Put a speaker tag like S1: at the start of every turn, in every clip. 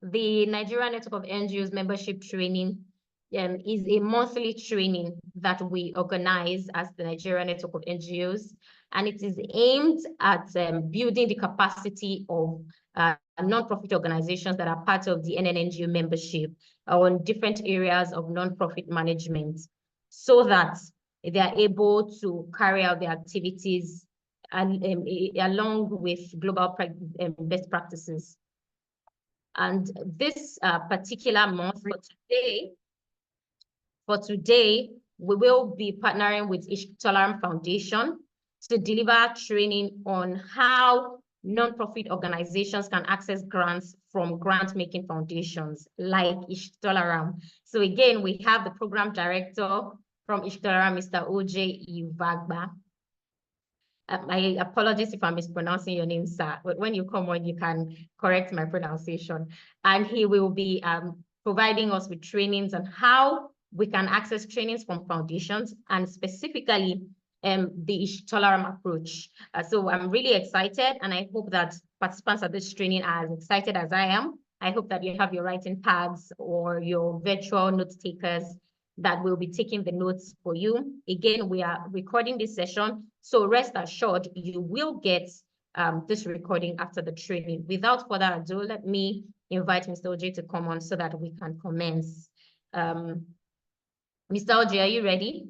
S1: the Nigerian Network of NGOs membership training is a monthly training that we organize as the Nigerian Network of NGOs, and it is aimed at building the capacity of non-profit organizations that are part of the NNNGO membership on different areas of non-profit management, so that they are able to carry out their activities and along with global best practices. And this particular month for today, we will be partnering with Tolerance Foundation to deliver training on how non-profit organizations can access grants from grant-making foundations like Tolerance. So again, we have the program director from Tolerance, Mr. OJ Ivagba. My apologies if I'm mispronouncing your name, sir, but when you come on, you can correct my pronunciation. And he will be providing us with trainings on how we can access trainings from foundations, and specifically the tolerance approach. So I'm really excited, and I hope that participants at this training are as excited as I am. I hope that you have your writing pads or your virtual note takers that will be taking the notes for you. Again, we are recording this session, so rest assured you will get this recording after the training. Without further ado, let me invite Mr. OJ to come on so that we can commence. Mr. OJ, are you ready?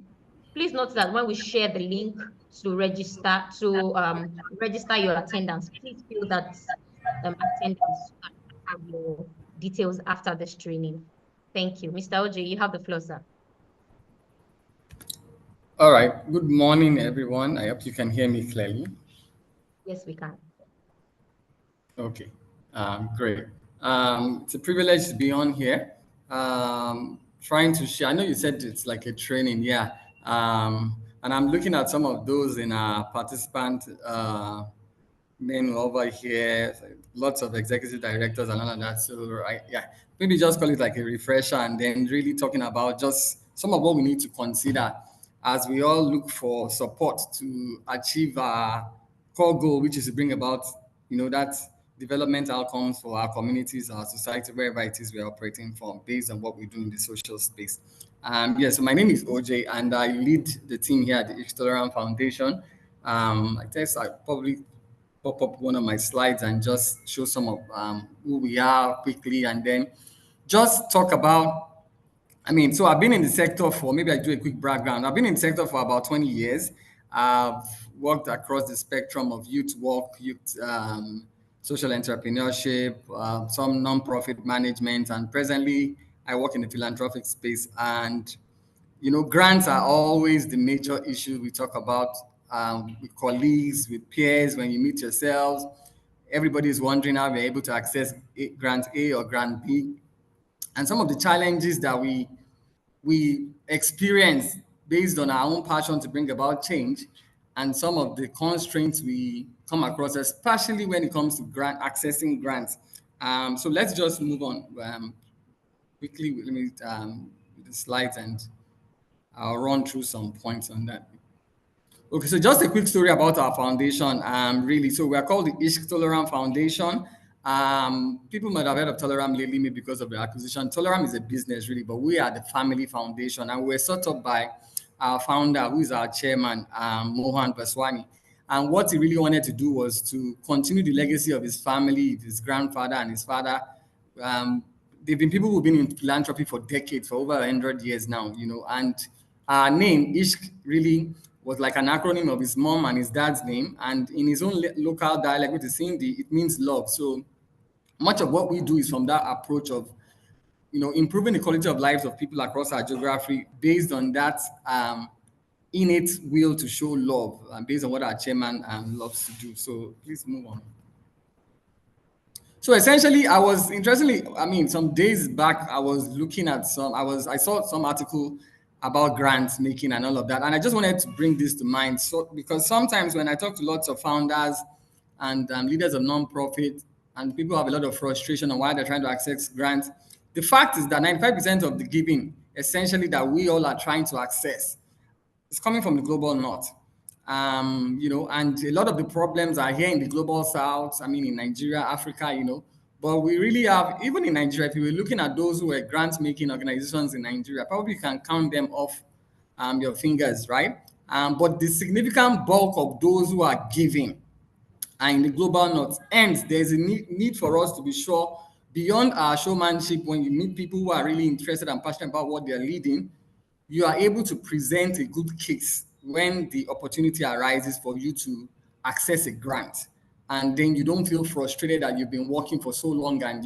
S1: Please note that when we share the link to register your attendance, please fill that attendance so that you have your details after this training. Thank you. Mr. OJ, you have the floor, sir.
S2: All right. Good morning, everyone. I hope you can hear me clearly.
S1: Yes, we can.
S2: Okay. Great. It's a privilege to be on here. Trying to share. I know you said it's like a training, yeah. And I'm looking at some of those in our participant menu over here. Lots of executive directors and all of that. So yeah, maybe just call it like a refresher, and then really talking about just some of what we need to consider as we all look for support to achieve our core goal, which is to bring about, that development outcomes for our communities, our society, wherever it is we're operating from, based on what we do in the social space. So my name is OJ, and I lead the team here at the Tolerance Foundation. I guess I probably pop up one of my slides and just show some of who we are quickly, and then just talk about, so I've been in the sector for, maybe I do a quick background. I've been in the sector for about 20 years. I've worked across the spectrum of youth work, social entrepreneurship, some nonprofit management, and presently I work in the philanthropic space. And, grants are always the major issue we talk about with colleagues, with peers, when you meet yourselves. Everybody is wondering how we're able to access grant A or grant B. And some of the challenges that we experience based on our own passion to bring about change, and some of the constraints we come across, especially when it comes to accessing grants. So let's just move on quickly with the slides, and I'll run through some points on that. Okay, so just a quick story about our foundation. So we are called the Tolerance Foundation. People might have heard of Tolerance lately, maybe because of the acquisition. Tolerance is a business, really, but we are the family foundation, and we're set up by our founder, who is our chairman, Mohan Baswani. And what he really wanted to do was to continue the legacy of his family, his grandfather and his father. They've been people who've been in philanthropy for decades, for over 100 years now, and our name, Ishq, really was like an acronym of his mom and his dad's name. And in his own local dialect, which is Hindi, it means love. So much of what we do is from that approach of, improving the quality of lives of people across our geography based on that innate will to show love, and based on what our chairman loves to do. So please move on. So essentially, I was interestingly, some days back, I was looking at I saw some article about grants making and all of that, and I just wanted to bring this to mind. So because sometimes when I talk to lots of founders and leaders of nonprofit, and people have a lot of frustration on why they're trying to access grants, the fact is that 95% of the giving, essentially, that we all are trying to access, is coming from the global north. And a lot of the problems are here in the global south, I mean, in Nigeria, Africa, but we really have, even in Nigeria, if you were looking at those who were grant-making organizations in Nigeria, probably can count them off your fingers, right? But the significant bulk of those who are giving are in the global north. Hence, there's a need for us to be sure, beyond our showmanship, when you meet people who are really interested and passionate about what they're leading, you are able to present a good case when the opportunity arises for you to access a grant. And then you don't feel frustrated that you've been working for so long and,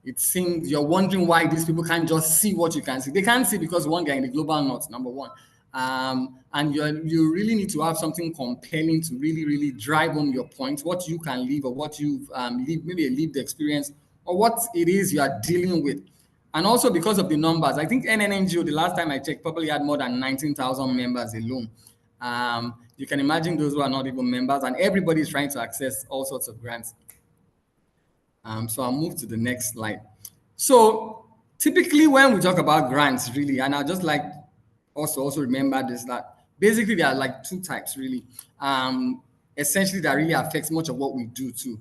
S2: it seems you're wondering why these people can't just see what you can see. They can't see because one guy in the global north, number one. And you really need to have something compelling to really, really drive home your point, what you can leave or what you've lived, maybe a lived experience, or what it is you are dealing with. And also because of the numbers, I think NNNGO, the last time I checked, probably had more than 19,000 members alone. You can imagine those who are not even members, and everybody is trying to access all sorts of grants. So I'll move to the next slide. So typically when we talk about grants, really, and I just like us to also remember this, that basically there are like two types, really. Essentially, that really affects much of what we do too.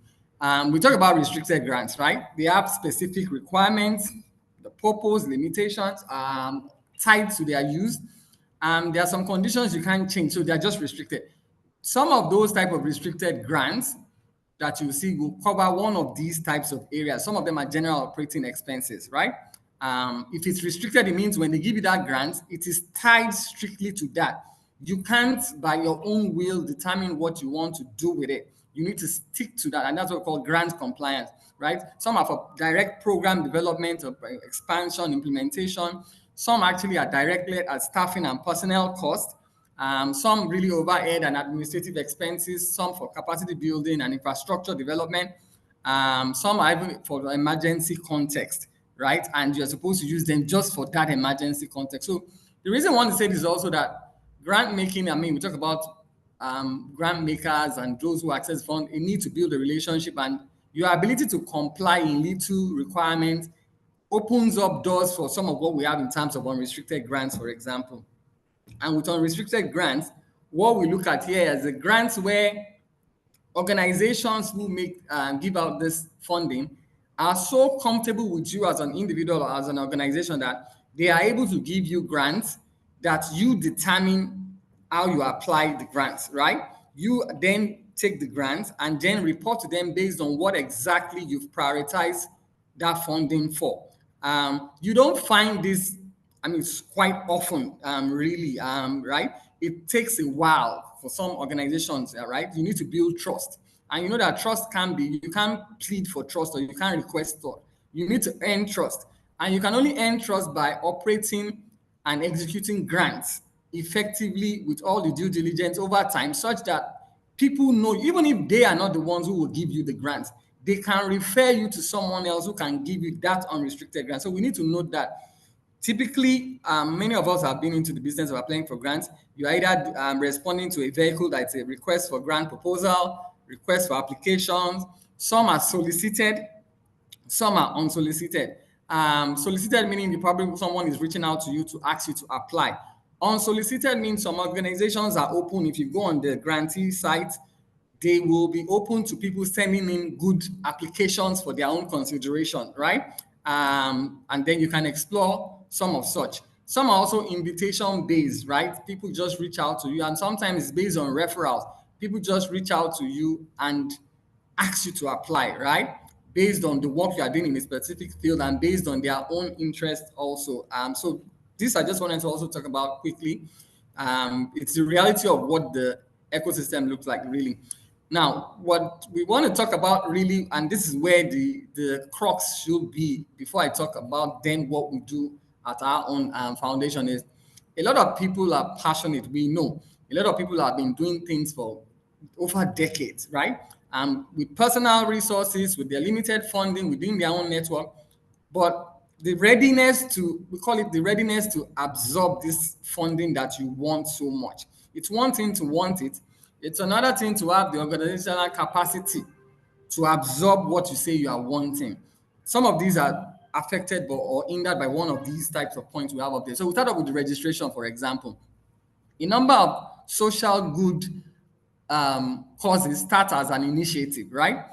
S2: We talk about restricted grants, right? They have specific requirements, the purpose, limitations, tied to their use. There are some conditions you can't change, so they're just restricted. Some of those type of restricted grants that you see will cover one of these types of areas. Some of them are general operating expenses, right? If it's restricted, it means when they give you that grant, it is tied strictly to that. You can't, by your own will, determine what you want to do with it. You need to stick to that, and that's what we call grant compliance, right? Some are for direct program development or expansion, implementation. Some actually are directly at staffing and personnel costs. Some really overhead and administrative expenses, some for capacity building and infrastructure development. Some are even for emergency context, right? And you're supposed to use them just for that emergency context. So the reason I want to say this is also that grant making, I mean, we talk about grant makers and those who access funds, you need to build a relationship, and your ability to comply in little requirements opens up doors for some of what we have in terms of unrestricted grants, for example. And with unrestricted grants, what we look at here is the grants where organizations who give out this funding are so comfortable with you as an individual or as an organization that they are able to give you grants that you determine how you apply the grants, right? You then take the grants and then report to them based on what exactly you've prioritized that funding for. You don't find this, I mean, it's quite often, really, right? It takes a while for some organizations, right? You need to build trust. And you know that trust you can't plead for trust or you can't request trust. You need to earn trust. And you can only earn trust by operating and executing grants effectively with all the due diligence over time, such that people know, even if they are not the ones who will give you the grants, they can refer you to someone else who can give you that unrestricted grant. So we need to note that typically, many of us have been into the business of applying for grants. You're either responding to a vehicle that's a request for grant proposal, request for applications. Some are solicited, some are unsolicited. Solicited meaning probably someone is reaching out to you to ask you to apply. Unsolicited means some organizations are open. If you go on the grantee site, they will be open to people sending in good applications for their own consideration, right? And then you can explore some of such. Some are also invitation based, right? People just reach out to you, and sometimes it's based on referrals. People just reach out to you and ask you to apply, right? Based on the work you are doing in a specific field and based on their own interest also. So this I just wanted to also talk about quickly. It's the reality of what the ecosystem looks like, really. Now, what we want to talk about really, and this is where the crux should be before I talk about then what we do at our own foundation, is a lot of people are passionate. We know a lot of people have been doing things for over decades, right? With personal resources, with their limited funding within their own network, but the readiness to, we call it the readiness to absorb this funding that you want so much. It's one thing to want it. It's another thing to have the organizational capacity to absorb what you say you are wanting. Some of these are affected or hindered by one of these types of points we have up there. So we start off with the registration, for example. A number of social good causes start as an initiative, right?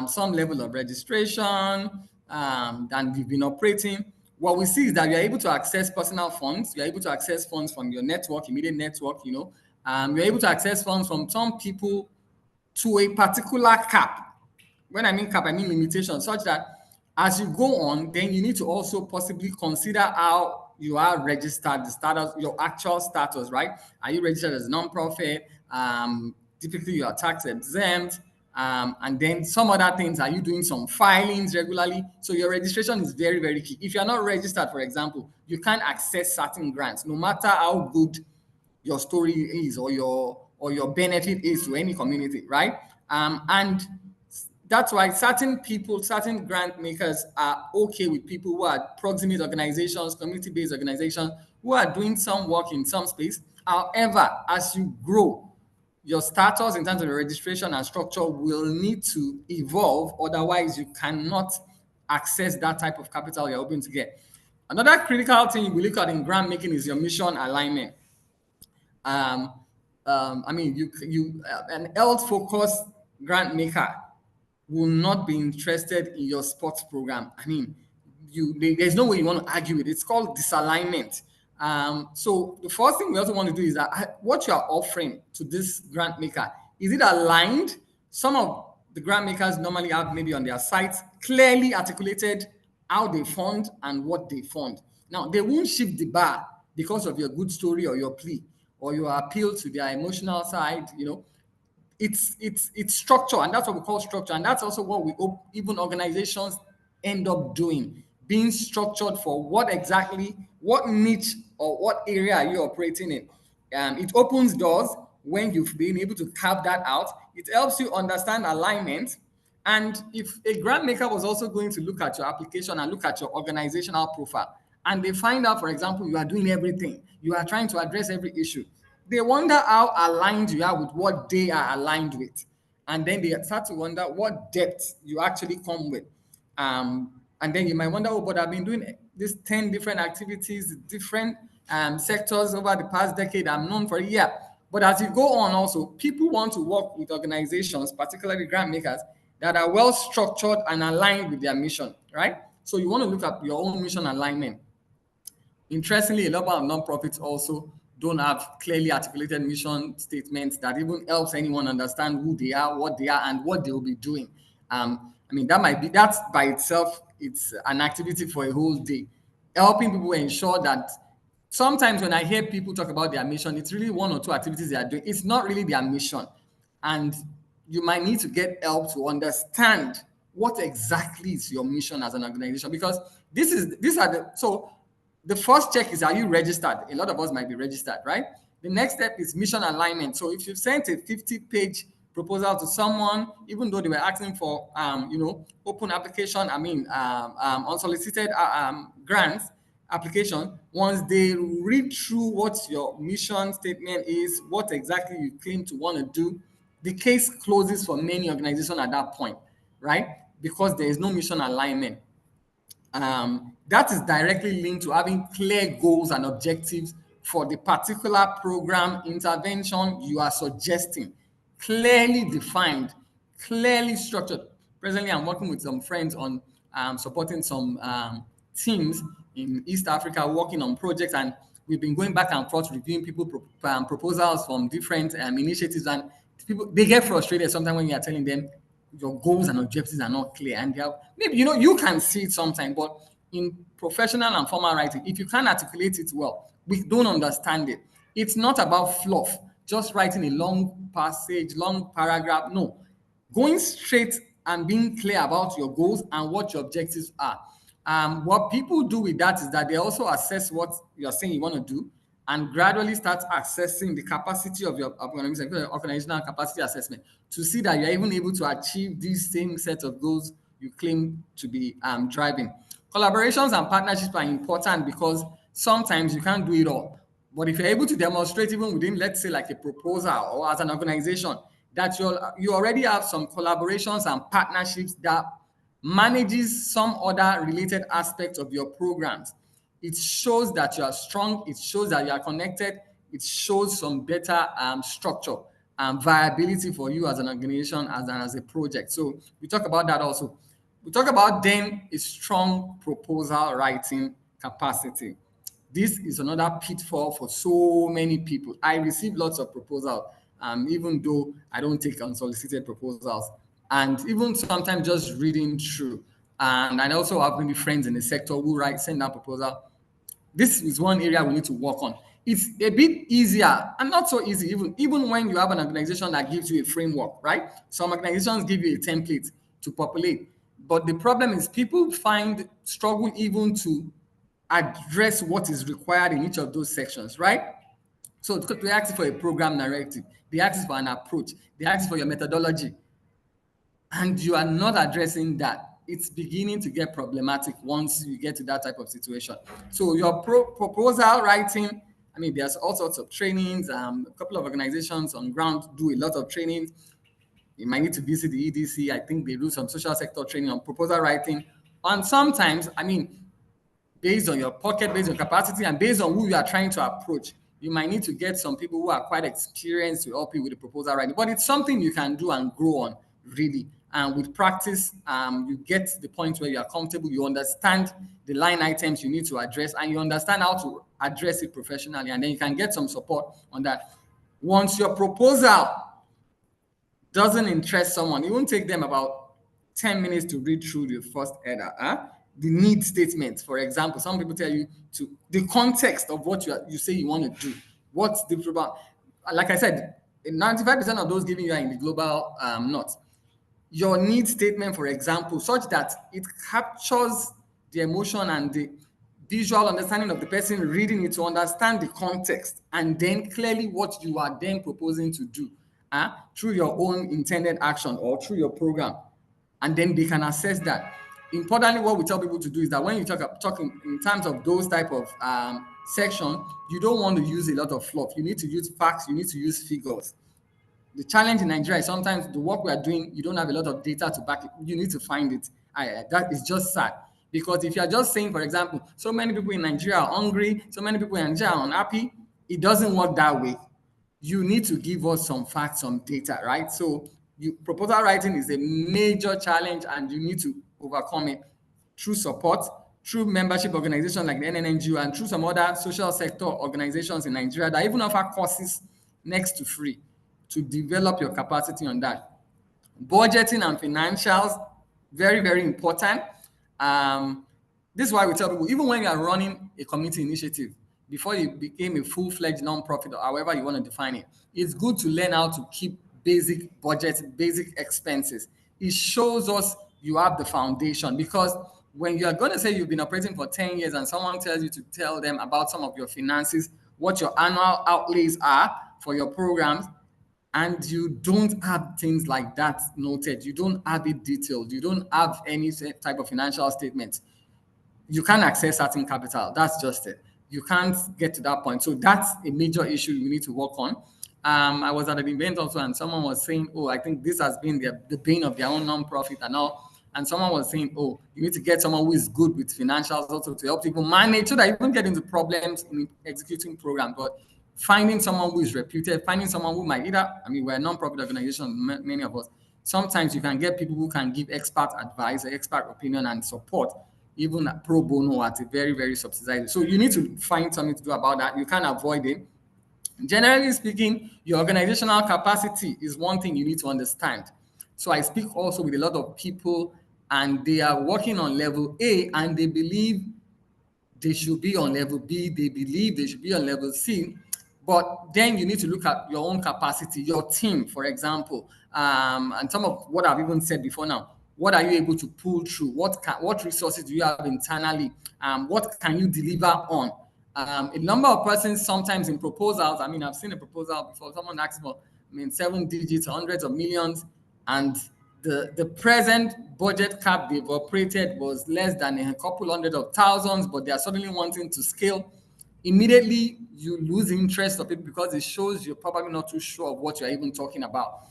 S2: Some level of registration, and we've been operating. What we see is that you're able to access personal funds. You're able to access funds from your network, immediate network, you're able to access funds from some people to a particular cap. When I mean cap, I mean limitation, such that as you go on, then you need to also possibly consider how you are registered, the status, your actual status, right? Are you registered as a non-profit? Typically, you are tax exempt. And then some other things, are you doing some filings regularly? So your registration is very, very key. If you're not registered, for example, you can't access certain grants, no matter how good your story is or your benefit is to any community, right? And that's why certain people, certain grant makers are okay with people who are proximate organizations, community-based organizations, who are doing some work in some space. However, as you grow, your status in terms of your registration and structure will need to evolve. Otherwise, you cannot access that type of capital you're hoping to get. Another critical thing we look at in grant making is your mission alignment. I mean, an health-focused grant maker will not be interested in your sports program. I mean, there's no way you want to argue it. It's called disalignment. So the first thing we also want to do is that what you are offering to this grant maker, is it aligned? Some of the grant makers normally have maybe on their sites clearly articulated how they fund and what they fund. Now, they won't shift the bar because of your good story or your plea or your appeal to their emotional side. It's structure, and that's what we call structure, and that's also what we hope even organizations end up doing, being structured for what niche or what area are you operating in. It opens doors when you've been able to carve that out. It helps you understand alignment. And if a grant maker was also going to look at your application and look at your organizational profile, and they find out, for example, you are doing everything, you are trying to address every issue, they wonder how aligned you are with what they are aligned with. And then they start to wonder what depth you actually come with. And then you might wonder, oh, but I've been doing these 10 different activities, different sectors over the past decade. I'm known for it. Yeah. But as you go on also, people want to work with organizations, particularly grant makers, that are well structured and aligned with their mission, right? So you want to look at your own mission alignment. Interestingly, a lot of nonprofits also don't have clearly articulated mission statements that even helps anyone understand who they are, and what they will be doing. I mean, that's by itself, it's an activity for a whole day, helping people ensure that sometimes when I hear people talk about their mission, it's really one or two activities they are doing. It's not really their mission. And you might need to get help to understand what exactly is your mission as an organization, because the first check is, are you registered? A lot of us might be registered, right? The next step is mission alignment. So if you've sent a 50-page proposal to someone, even though they were asking for, open application, unsolicited grants application, once they read through what your mission statement is, what exactly you claim to want to do, the case closes for many organizations at that point, right? Because there is no mission alignment. That is directly linked to having clear goals and objectives for the particular program intervention you are suggesting, clearly defined, clearly structured. Presently, I'm working with some friends on supporting some teams in East Africa, working on projects, and we've been going back and forth reviewing proposals from different initiatives, and they get frustrated sometimes when you are telling them your goals and objectives are not clear, and maybe you can see it sometimes, but in professional and formal writing, if you can't articulate it well, we don't understand it. It's not about fluff, just writing a long passage, long paragraph. No, going straight and being clear about your goals and what your objectives are. What people do with that is that they also assess what you're saying you want to do, and gradually start assessing the capacity of your organizational capacity assessment to see that you're even able to achieve these same set of goals you claim to be driving. Collaborations and partnerships are important because sometimes you can't do it all. But if you're able to demonstrate even within, let's say, like a proposal or as an organization, that you already have some collaborations and partnerships that manages some other related aspects of your programs, it shows that you are strong, it shows that you are connected, it shows some better structure viability for you as an organization, as a project. So we talk about that also. We talk about then a strong proposal writing capacity. This is another pitfall for so many people. I receive lots of proposals, even though I don't take unsolicited proposals, and even sometimes just reading through. And I also have many friends in the sector who send out proposal. This is one area we need to work on. It's a bit easier and not so easy, even when you have an organization that gives you a framework, right? Some organizations give you a template to populate. But the problem is people struggle even to address what is required in each of those sections, right? So they ask for a program narrative, they ask for an approach, they ask for your methodology, and you are not addressing that. It's beginning to get problematic once you get to that type of situation. So your proposal writing, I mean, there's all sorts of trainings. A couple of organizations on ground do a lot of trainings. You might need to visit the EDC. I think they do some social sector training on proposal writing. And sometimes, I mean, based on your pocket, based on capacity, and based on who you are trying to approach, you might need to get some people who are quite experienced to help you with the proposal writing. But it's something you can do and grow on, really. And with practice, you get to the point where you are comfortable, you understand the line items you need to address, and you understand how to address it professionally, and then you can get some support on that. Once your proposal doesn't interest someone, it won't take them about 10 minutes to read through the first header. The need statement, for example, some people tell you to the context of what you say you want to do. What's the problem? Like I said, 95% of those giving you are in the global north. Your need statement, for example, such that it captures the emotion and the visual understanding of the person reading it to understand the context, and then clearly what you are then proposing to do through your own intended action or through your program, and then they can assess that. Importantly, what we tell people to do is that when you talk in terms of those type of section, you don't want to use a lot of fluff. You need to use facts, you need to use figures. The challenge in Nigeria is sometimes the work we are doing, you don't have a lot of data to back it. You need to find it. That is just sad. Because if you are just saying, for example, so many people in Nigeria are hungry, so many people in Nigeria are unhappy, it doesn't work that way. You need to give us some facts, some data, right? So proposal writing is a major challenge, and you need to overcome it through support, through membership organizations like the NNNGO, and through some other social sector organizations in Nigeria that even offer courses next to free to develop your capacity on that. Budgeting and financials, very, very important. This is why we tell people, even when you are running a community initiative, before you became a full-fledged nonprofit or however you want to define it, it's good to learn how to keep basic budgets, basic expenses. It shows us you have the foundation, because when you are going to say you've been operating for 10 years and someone tells you to tell them about some of your finances, what your annual outlays are for your programs, and you don't have things like that noted, you don't have it detailed, you don't have any type of financial statement, you can't access certain capital. That's just it. You can't get to that point. So that's a major issue we need to work on. I was at an event also, and someone was saying, oh, I think this has been the bane of their own nonprofit and all. And someone was saying, oh, you need to get someone who is good with financials also to help people manage, so that you don't get into problems in executing programs. But finding someone who is reputed, finding someone who might either, I mean, we're a non-profit organization, many of us. Sometimes you can get people who can give expert advice, expert opinion, and support, even pro bono at a very, very subsidized. So you need to find something to do about that. You can't avoid it. Generally speaking, your organizational capacity is one thing you need to understand. So I speak also with a lot of people, and they are working on level A, and they believe they should be on level B, they believe they should be on level C. But then you need to look at your own capacity, your team, for example, and some of what I've even said before now. What are you able to pull through? What resources do you have internally? What can you deliver on? A number of persons sometimes in proposals, I mean, I've seen a proposal before, someone asked for, 7 digits, hundreds of millions, and the present budget cap they've operated was less than a couple hundred of thousands, but they are suddenly wanting to scale. Immediately, you lose interest of it, because it shows you're probably not too sure of what you're even talking about.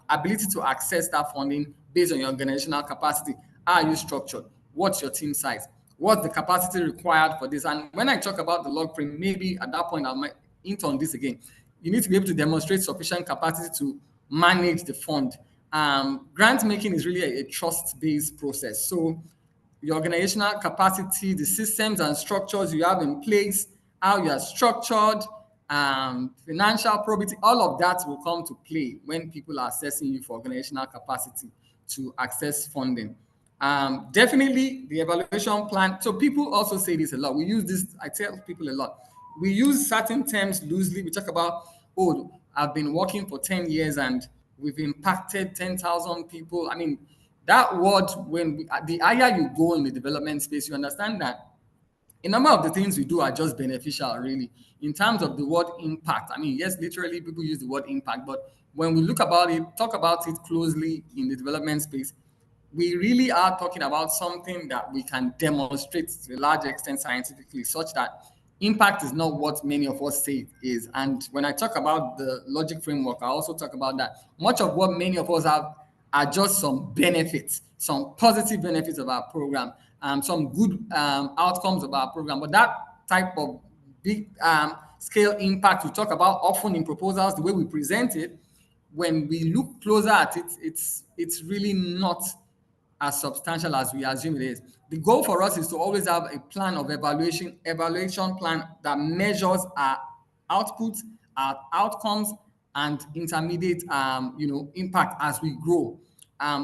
S2: Ability to access that funding based on your organizational capacity. How are you structured? What's your team size? What's the capacity required for this? And when I talk about the log frame, maybe at that point I might hint on this again. you need to be able to demonstrate sufficient capacity to manage the fund. Grant making is really a trust-based process. So your organizational capacity, the systems and structures you have in place, how you are structured, financial probity, all of that will come to play when people are assessing you for organizational capacity to access funding. Definitely the evaluation plan. So people also say this a lot. We use this, I tell people a lot. We use certain terms loosely. We talk about, oh, I've been working for 10 years and we've impacted 10,000 people. I mean, that word, the higher you go in the development space, you understand that a number of the things we do are just beneficial, really. In terms of the word impact, I mean, yes, literally people use the word impact, but when we look about it, talk about it closely in the development space, we really are talking about something that we can demonstrate to a large extent scientifically, such that impact is not what many of us say it is. And when I talk about the logic framework, I also talk about that much of what many of us have are just some benefits, some positive benefits of our program, some good outcomes of our program. But that type of big scale impact we talk about often in proposals, the way we present it, when we look closer at it, it's really not as substantial as we assume it is. The goal for us is to always have a plan of evaluation plan that measures our outputs, our outcomes, and intermediate impact as we grow.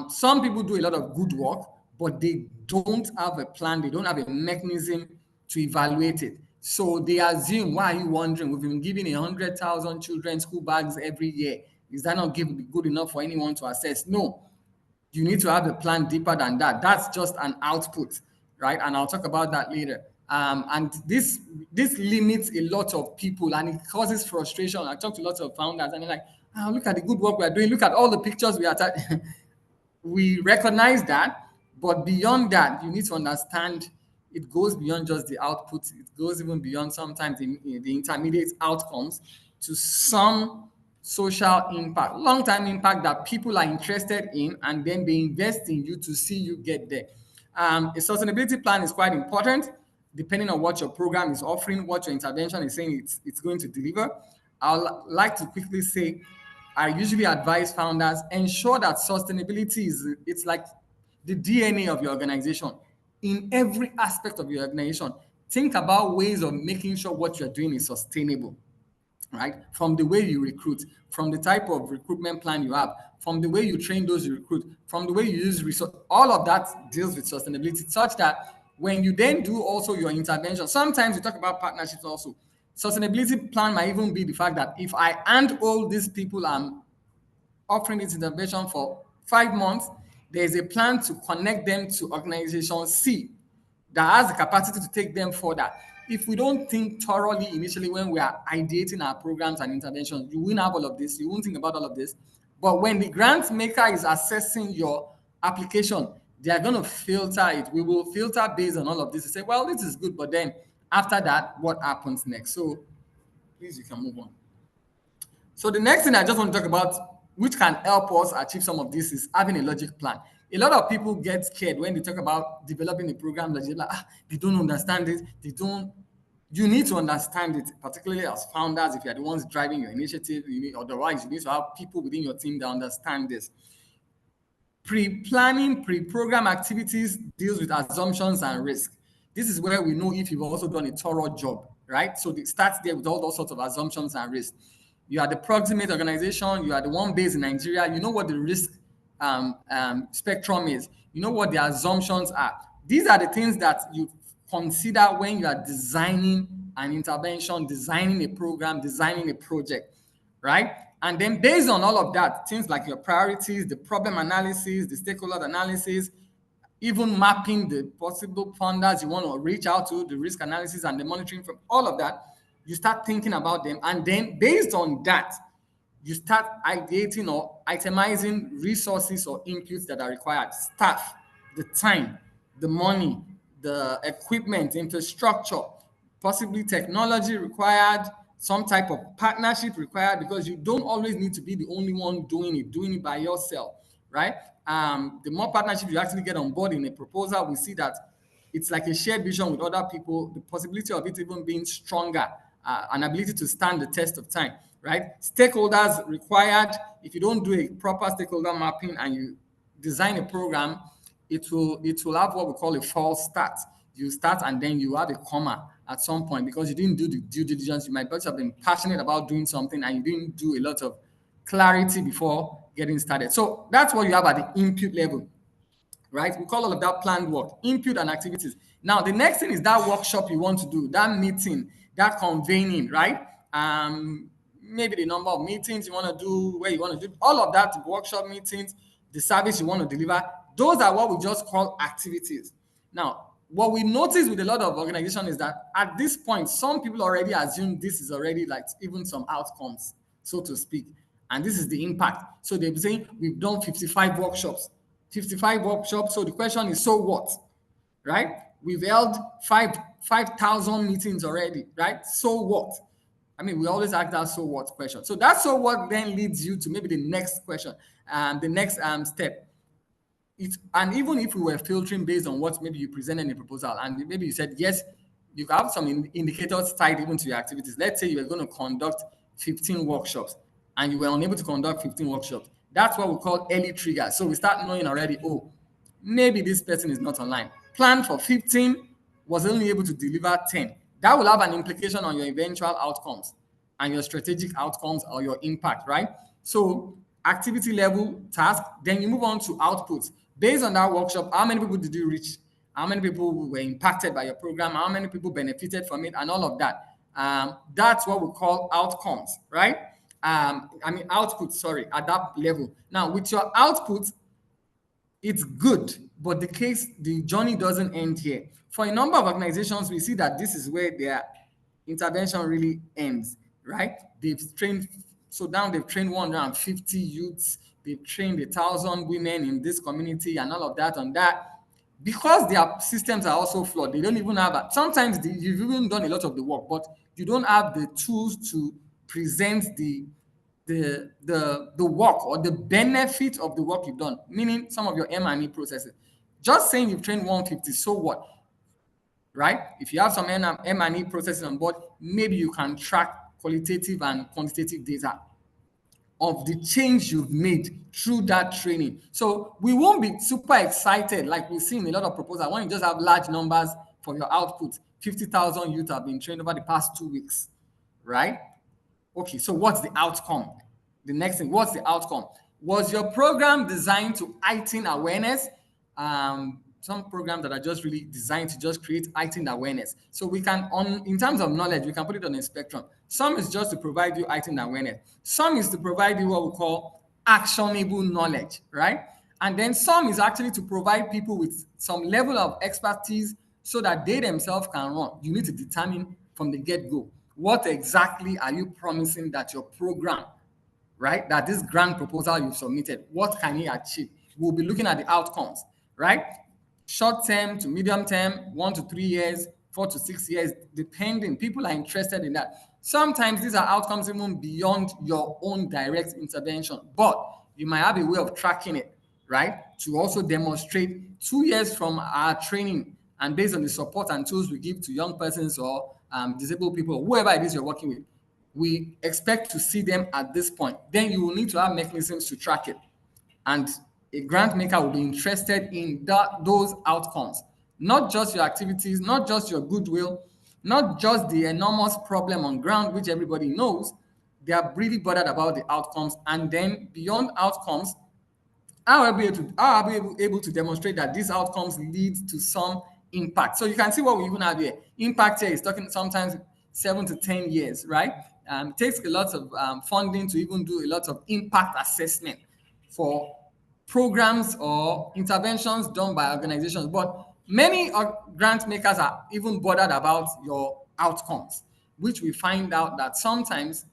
S2: Some people do a lot of good work, but they don't have a plan, they don't have a mechanism to evaluate it. So they assume, why are you wondering? We've been giving 100,000 children school bags every year. Is that not good enough for anyone to assess? No, you need to have a plan deeper than that. That's just an output, right? And I'll talk about that later. And this limits a lot of people and it causes frustration. I talk to lots of founders and they're like, oh, look at the good work we're doing. Look at all the pictures we are we recognize that, but beyond that, you need to understand it goes beyond just the output. It goes even beyond sometimes the intermediate outcomes to some social impact, long-term impact that people are interested in, and then they invest in you to see you get there. A sustainability plan is quite important, depending on what your program is offering, what your intervention is saying it's going to deliver. I'd like to quickly say, I usually advise founders, ensure that sustainability it's like the DNA of your organization. In every aspect of your organization, think about ways of making sure what you're doing is sustainable, right? From the way you recruit, from the type of recruitment plan you have, from the way you train those you recruit, from the way you use resource, all of that deals with sustainability, such that when you then do also your intervention, sometimes you talk about partnerships also. Sustainability plan might even be the fact that if I hand all these people I'm offering this intervention for 5 months, there's a plan to connect them to organization C that has the capacity to take them further. If we don't think thoroughly initially when we are ideating our programs and interventions, you won't have all of this, you won't think about all of this. But when the grant maker is assessing your application, they are going to filter it. We will filter based on all of this to say, well, this is good, but then after that, what happens next? So please, you can move on. So the next thing I just want to talk about, which can help us achieve some of this, is having a logic plan. A lot of people get scared when they talk about developing a program that like, they don't understand it. You need to understand it, particularly as founders, if you're the ones driving your initiative, otherwise you need to have people within your team that understand this. Pre-planning, pre-program activities deals with assumptions and risk. This is where we know if you've also done a thorough job, right? So it starts there with all those sorts of assumptions and risk. You are the proximate organization, you are the one based in Nigeria, you know what the risk spectrum is, you know what the assumptions are. These are the things that you consider when you are designing an intervention, designing a program, designing a project, right? And then based on all of that, things like your priorities, the problem analysis, the stakeholder analysis, even mapping the possible funders you want to reach out to, the risk analysis and the monitoring from all of that, you start thinking about them. And then based on that, you start ideating or itemizing resources or inputs that are required. Staff, the time, the money, the equipment, infrastructure, possibly technology required, some type of partnership required, because you don't always need to be the only one doing it by yourself, right? The more partnership you actually get on board in a proposal, we see that it's like a shared vision with other people, the possibility of it even being stronger, an ability to stand the test of time. right? Stakeholders required. If you don't do a proper stakeholder mapping and you design a program, it will have what we call a false start. You start and then you have a comma at some point because you didn't do the due diligence. You might just have been passionate about doing something and you didn't do a lot of clarity before getting started. So that's what you have at the input level, right? We call all of that planned work, input and activities. Now, the next thing is that workshop you want to do, that meeting, that convening, right? Maybe the number of meetings you want to do, where you want to do, all of that, workshop meetings, the service you want to deliver, those are what we just call activities. Now, what we notice with a lot of organizations is that at this point, some people already assume this is already like even some outcomes, so to speak. And this is the impact. So they'll be saying, we've done 55 workshops. 55 workshops. So the question is, so what? Right? We've held 5,000 meetings already, right? So what? I mean, we always ask that so what question. So that so what then leads you to maybe the next question, the next step. And even if we were filtering based on what maybe you presented in the proposal, and maybe you said, yes, you have some indicators tied even to your activities. Let's say you were going to conduct 15 workshops and you were unable to conduct 15 workshops. That's what we call early triggers. So we start knowing already, oh, maybe this person is not online. Plan for 15, was only able to deliver 10. That will have an implication on your eventual outcomes and your strategic outcomes or your impact, right? So activity level task, then you move on to outputs. Based on that workshop, how many people did you reach? How many people were impacted by your program? How many people benefited from it? And all of that. That's what we call outcomes, right? Output, sorry, at that level. Now, with your output, it's good, but the journey doesn't end here. For a number of organizations, we see that this is where their intervention really ends, right? They've trained 150 youths, they've trained 1,000 women in this community and all of that on that. Because their systems are also flawed, they don't even have sometimes you've even done a lot of the work, but you don't have the tools to present the work or the benefit of the work you've done, meaning some of your M&E processes. Just saying you've trained 150, so what? Right? If you have some M&E processes on board, maybe you can track qualitative and quantitative data of the change you've made through that training. So we won't be super excited like we see in a lot of proposals when you just have large numbers for your output. 50,000 youth have been trained over the past 2 weeks, right? Okay, so what's the outcome? The next thing, what's the outcome? Was your program designed to heighten awareness? Some programs that are just really designed to just create heightened awareness. So we can, in terms of knowledge, we can put it on a spectrum. Some is just to provide you heightened awareness. Some is to provide you what we call actionable knowledge, right? And then some is actually to provide people with some level of expertise so that they themselves can run. You need to determine from the get-go, what exactly are you promising that your program, right, that this grant proposal you've submitted, what can it achieve? We'll be looking at the outcomes, right? Short term to medium term, 1 to 3 years, 4 to 6 years, depending. People are interested in that. Sometimes these are outcomes even beyond your own direct intervention, but you might have a way of tracking it, right? To also demonstrate 2 years from our training and based on the support and tools we give to young persons or disabled people, whoever it is you're working with, we expect to see them at this point. Then you will need to have mechanisms to track it. And a grant maker will be interested in those outcomes, not just your activities, not just your goodwill, not just the enormous problem on ground, which everybody knows. They are really bothered about the outcomes. And then beyond outcomes, how are we able to demonstrate that these outcomes lead to some impact? So you can see what we even have here. Impact here is talking sometimes 7 to 10 years, right? It takes a lot of funding to even do a lot of impact assessment for programs or interventions done by organizations. But many grant makers are even bothered about your outcomes, which we find out that sometimes,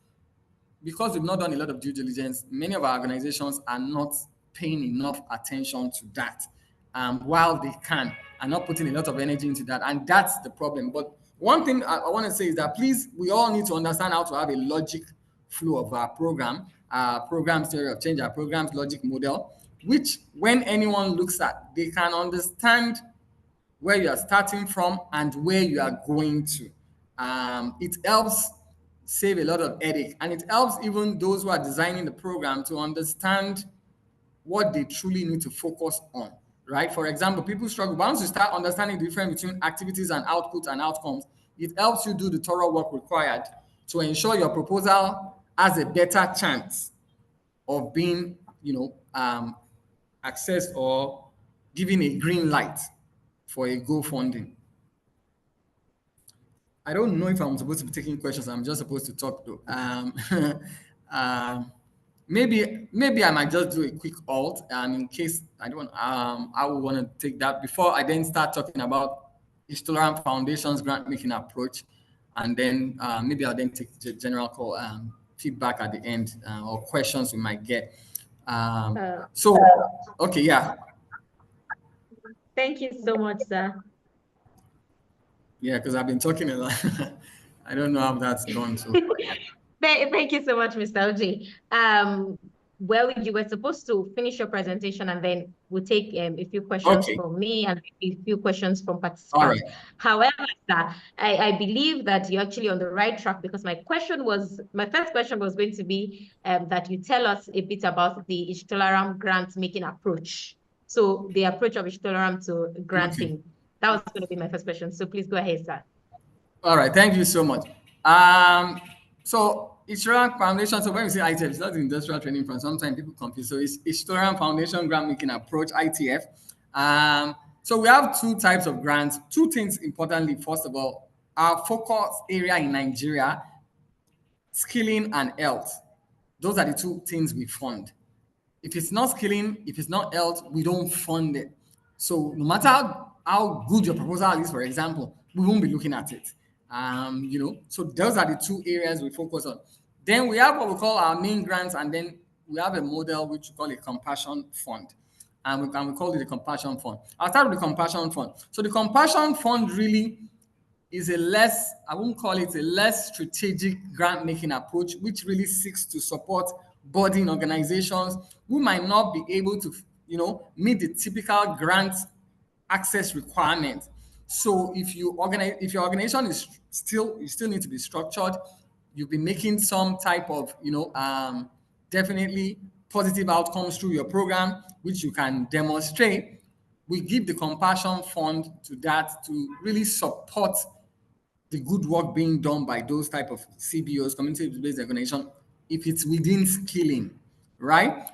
S2: because we've not done a lot of due diligence, many of our organizations are not paying enough attention to that. While they can, are not putting a lot of energy into that. And that's the problem. But one thing I want to say is that please, we all need to understand how to have a logic flow of our program theory of change, our program's logic model, which when anyone looks at, they can understand where you are starting from and where you are going to. It helps save a lot of headache, and it helps even those who are designing the program to understand what they truly need to focus on, right? For example, people struggle. Once you start understanding the difference between activities and outputs and outcomes, it helps you do the thorough work required to ensure your proposal has a better chance of being, accessed or given a green light for a go funding. I don't know if I'm supposed to be taking questions. I'm just supposed to talk though. Um, maybe I might just do a quick alt in case I don't. I would want to take that before I then start talking about Tolerant Foundation's grant making approach, and then maybe I'll then take the general call feedback at the end or questions we might get. So, okay, yeah.
S1: Thank you so much, sir.
S2: Yeah, because I've been talking a lot. I don't know how that's gone so far.
S1: Thank you so much, Mr. OJ. Well, you were supposed to finish your presentation and then we'll take a few questions from me and a few questions from participants.
S2: All right.
S1: However, sir, I believe that you're actually on the right track because my first question was going to be that you tell us a bit about the Tolerant grant making approach. So the approach of Tolerant to granting. Okay. That was going to be my first question. So please go ahead, sir.
S2: All right. Thank you so much. So Tolerant Foundation, so when we say ITF, it's not the industrial training fund. Sometimes people confuse. So it's Tolerant Foundation Grant Making Approach, ITF. So we have two types of grants. Two things importantly. First of all, our focus area in Nigeria, skilling and health. Those are the two things we fund. If it's not skilling, if it's not health, we don't fund it. So no matter how good your proposal is, for example, we won't be looking at it. So those are the two areas we focus on. Then we have what we call our main grants, and then we have a model which we call a compassion fund. And we call it a compassion fund. I'll start with the compassion fund. So the compassion fund really is I won't call it a less strategic grant making approach, which really seeks to support budding organizations who might not be able to, meet the typical grant access requirements. So if your organization is you still need to be structured, you've been making some type of, definitely positive outcomes through your program, which you can demonstrate. We give the compassion fund to that to really support the good work being done by those type of CBOs, community-based organization, if it's within skilling, right?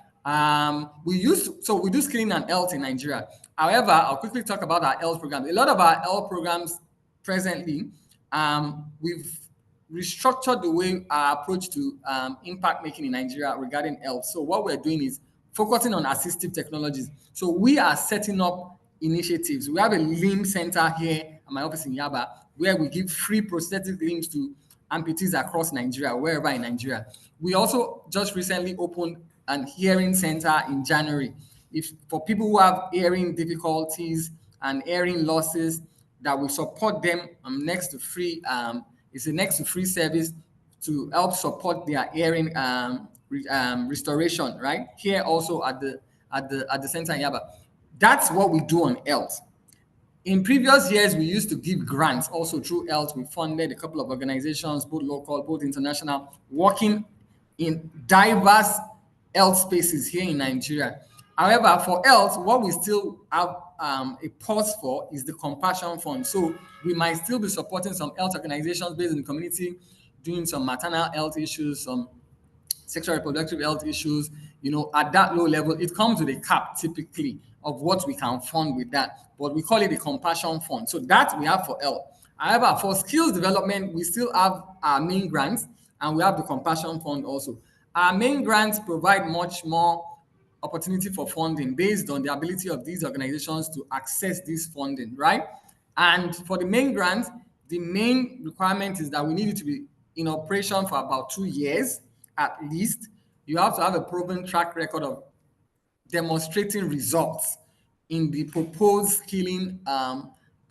S2: We do skilling and health in Nigeria. However, I'll quickly talk about our health programs. A lot of our health programs presently, we've restructured the way our approach to impact making in Nigeria regarding health. So what we're doing is focusing on assistive technologies. So we are setting up initiatives. We have a limb center here at my office in Yaba, where we give free prosthetic limbs to amputees across Nigeria, wherever in Nigeria. We also just recently opened an hearing center in January. For people who have hearing difficulties and hearing losses, that will support them next to free. It's a next to free service to help support their hearing restoration. Right here, also at the center in Yaba. That's what we do on health. In previous years, we used to give grants also through health. We funded a couple of organizations, both local, both international, working in diverse health spaces here in Nigeria. However, for health, what we still have a pause for is the compassion fund. So we might still be supporting some health organizations based in the community, doing some maternal health issues, some sexual reproductive health issues, at that low level. It comes with a cap typically of what we can fund with that, but we call it a compassion fund. So that we have for health. However, for skills development, we still have our main grants and we have the compassion fund also. Our main grants provide much more opportunity for funding based on the ability of these organizations to access this funding, right? And for the main grants, the main requirement is that we need it to be in operation for about 2 years at least. You have to have a proven track record of demonstrating results in the proposed skilling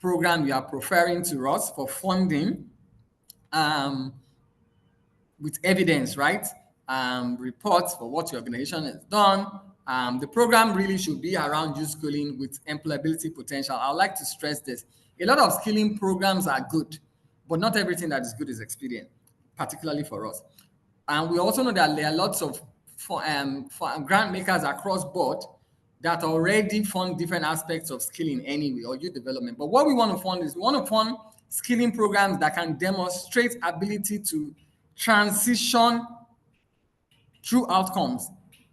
S2: program you are preferring to us for funding with evidence, right? Reports for what your organization has done. The program really should be around youth skilling with employability potential. I'd like to stress this. A lot of skilling programs are good, but not everything that is good is expedient. particularly for us. And we also know that there are lots of grant makers across board that already fund different aspects of skilling anyway, or youth development. But what we want to fund is we want to fund skilling programs that can demonstrate ability to transition through outcomes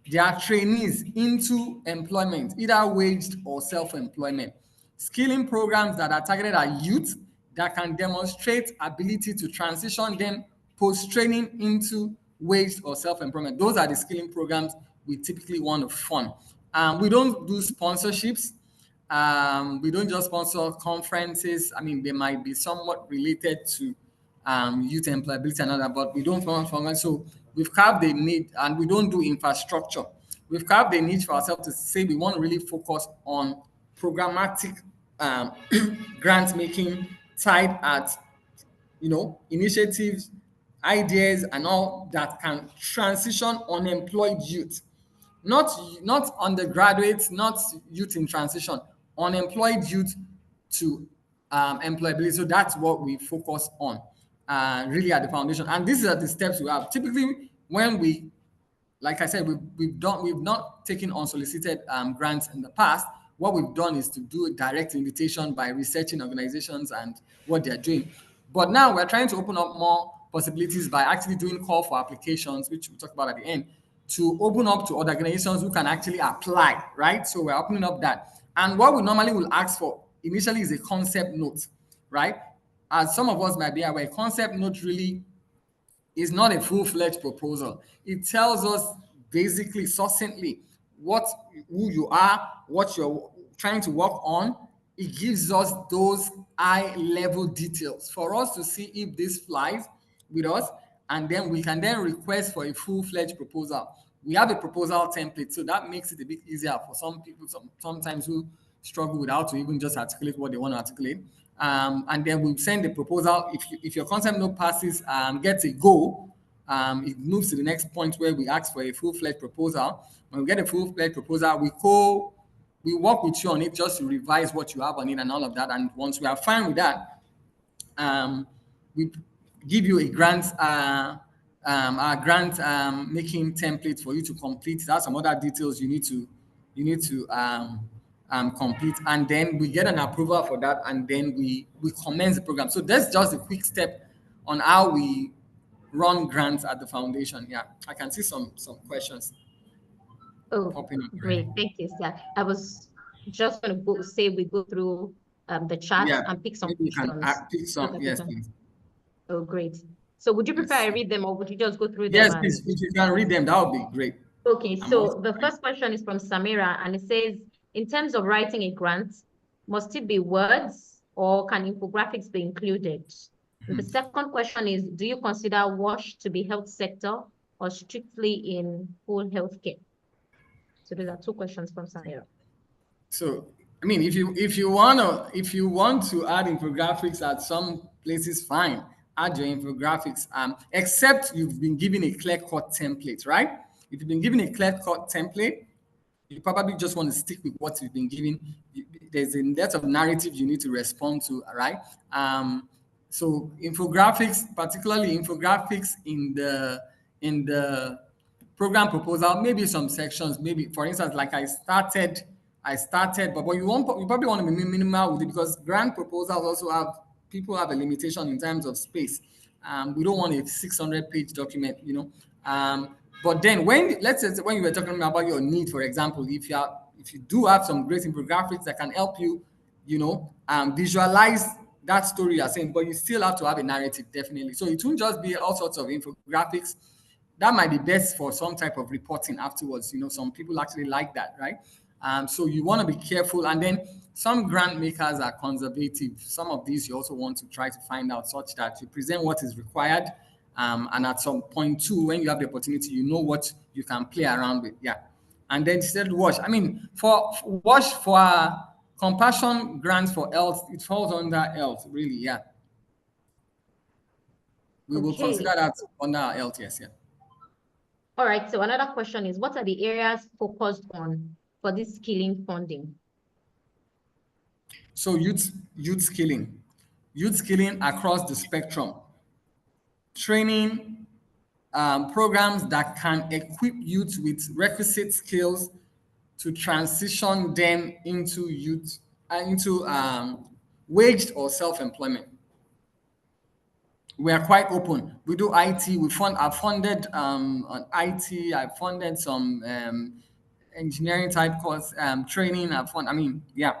S2: their trainees into employment, either waged or self-employment. Skilling programs that are targeted at youth that can demonstrate ability to transition them post-training into waged or self-employment. Those are the skilling programs we typically want to fund. We don't do sponsorships. We don't just sponsor conferences. I mean, they might be somewhat related to youth employability and all that, but we don't fund. So we've carved a need, and we don't do infrastructure. We've carved a niche for ourselves to say we want to really focus on programmatic grant making tied at initiatives, ideas, and all that can transition unemployed youth, not undergraduates, not youth in transition, unemployed youth to employability. So that's what we focus on really at the foundation. And these are the steps we have. Typically, when we, like I said, we've not taken unsolicited grants in the past. What we've done is to do a direct invitation by researching organizations and what they're doing. But now we're trying to open up more possibilities by actually doing call for applications, which we'll talk about at the end, to open up to other organizations who can actually apply, right? So we're opening up that. And what we normally will ask for initially is a concept note, right? As some of us might be aware, concept note really is not a full-fledged proposal. It tells us basically succinctly who you are, what you're trying to work on. It gives us those high-level details for us to see if this flies with us, and then we can then request for a full-fledged proposal. We have a proposal template, so that makes it a bit easier for some people sometimes who struggle with how to even just articulate what they want to articulate. And then we send the proposal. If your concept note passes, gets a go, it moves to the next point where we ask for a full-fledged proposal. When we get a full-fledged proposal, we work with you on it just to revise what you have on it and all of that. And once we are fine with that, we give you a grant, making template for you to complete. That's some other details you need to complete, and then we get an approval for that, and then we commence the program. So that's just a quick step on how we run grants at the foundation. Yeah, I can see some questions.
S1: Oh, great. Thank you, sir. I was just going to say we go through the chat and pick some questions.
S2: Pick some, yes, please.
S1: Oh, great. So would you prefer I read them, or would you just go through them?
S2: Yes, please. If you can read them, that would be great.
S1: Okay, so the first question is from Samira, and it says, in terms of writing a grant, must it be words or can infographics be included? The second question is, do you consider WASH to be health sector or strictly in whole healthcare? So those are two questions from Samira.
S2: So, I mean, if you want to add infographics at some places, fine, add your infographics. Except you've been given a clear-cut template, right? If you've been given a clear-cut template, you probably just want to stick with what you've been given. There's a lot of narrative you need to respond to, right? So infographics, particularly infographics in the program proposal, maybe some sections, maybe for instance, like I started, but you probably want to be minimal with it, because grant proposals also have a limitation in terms of space. We don't want a 600-page document, But then let's say when you were talking about your need, for example, if you do have some great infographics that can help you, visualize that story you're saying, but you still have to have a narrative, definitely. So it won't just be all sorts of infographics. That might be best for some type of reporting afterwards. Some people actually like that, right? So you want to be careful. And then some grant makers are conservative. Some of these you also want to try to find out such that you present what is required. And at some point too, when you have the opportunity, you know what you can play around with. Yeah. And then instead WASH. I mean, for WASH, for compassion grants for health, it falls under health, really. Yeah. We will consider that under our health, yes. Yeah.
S1: All right. So another question is, what are the areas focused on for this skilling funding?
S2: So youth skilling across the spectrum. training programs that can equip youth with requisite skills to transition them into waged or self-employment. We are quite open. We do IT. I've funded on IT. I've funded some engineering type course training. Yeah,